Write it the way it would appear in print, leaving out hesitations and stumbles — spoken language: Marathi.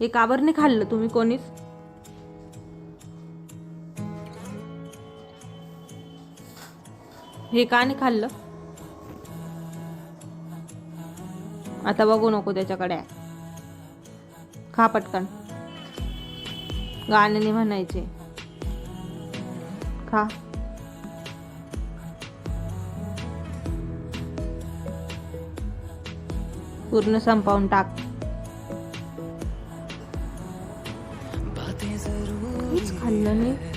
हे का बरं नाही खाल्लं तुम्ही कोणीच? हे का नाही खाल्लं? आता बघू नको त्याच्याकडे, खा पटकन. गाणे नाही म्हणायचे, खा. पूर्ण संपवून टाक. काहीच खाल्लं नाही.